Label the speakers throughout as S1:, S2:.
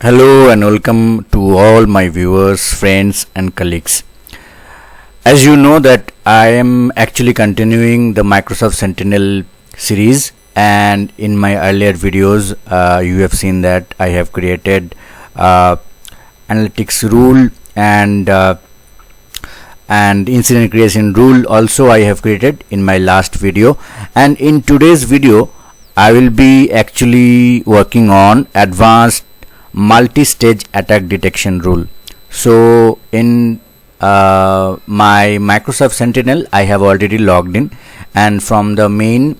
S1: Hello and welcome to all my viewers, friends and colleagues. As you know that I am actually continuing the Microsoft Sentinel series, and in my earlier videos you have seen that I have created analytics rule and incident creation rule also I have created in my last video, and in today's video I will be actually working on advanced multi-stage attack detection rule. So in my Microsoft Sentinel I have already logged in, and from the main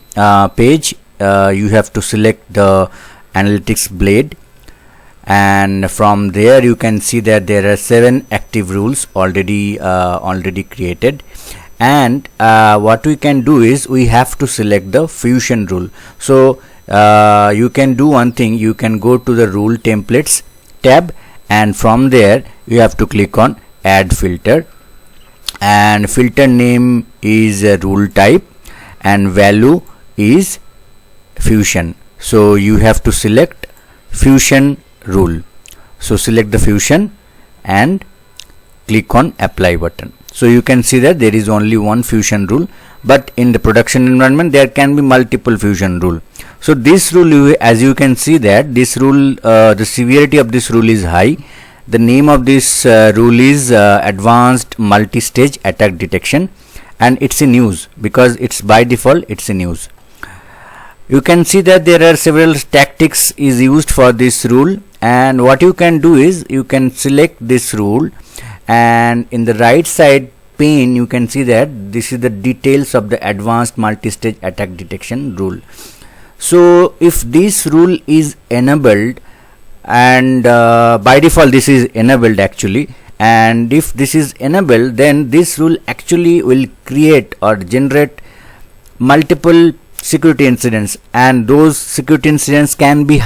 S1: page you have to select the analytics blade, and from there you can see that there are 7 active rules already created, and what we can do is we have to select the fusion rule. So you can do one thing, you can go to the rule templates tab, and from there you have to click on add filter, and filter name is rule type and value is fusion. So you have to select fusion rule. So select the fusion and click on apply button. So you can see that there is only one fusion rule, but in the production environment there can be multiple fusion rule. So this rule, as you can see that this rule, the severity of this rule is high. The name of this rule is advanced multi-stage attack detection, and it's in use because it's by default it's in use. You can see that there are several tactics is used for this rule, and what you can do is you can select this rule, and in the right side pane you can see that this is the details of the advanced multi-stage attack detection rule. So if this rule is enabled, and by default this is enabled actually, and if this is enabled then this rule actually will create or generate multiple security incidents, and those security incidents can be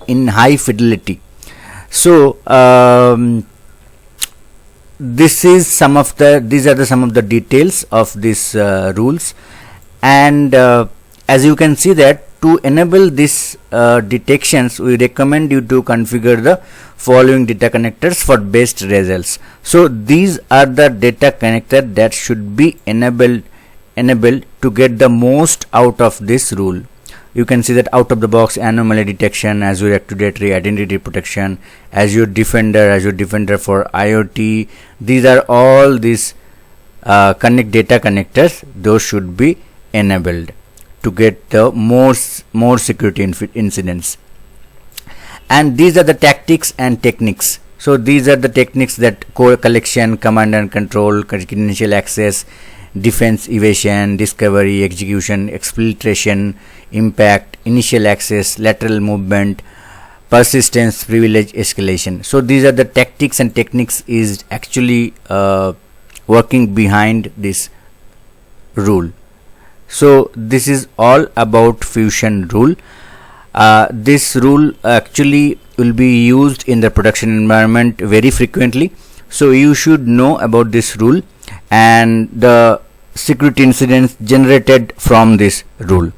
S1: in high fidelity. So these are some of the details of these rules, and as you can see that to enable this detections we recommend you to configure the following data connectors for best results. So these are the data connector that should be enabled to get the most out of this rule. You can see that out of the box anomaly detection, Azure Active Directory identity protection, Azure Defender for IoT. These are all these data connectors. Those should be enabled to get the more security incidents. And these are the tactics and techniques. So these are the techniques that core collection, command and control, credential access, defense, evasion, discovery, execution, exfiltration, impact, initial access, lateral movement, persistence, privilege, escalation. So these are the tactics and techniques is actually working behind this rule. So this is all about fusion rule. This rule actually will be used in the production environment very frequently, so you should know about this rule and the security incidents generated from this rule.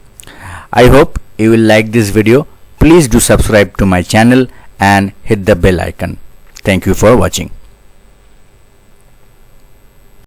S1: I hope you will like this video. Please do subscribe to my channel and hit the bell icon. Thank you for watching.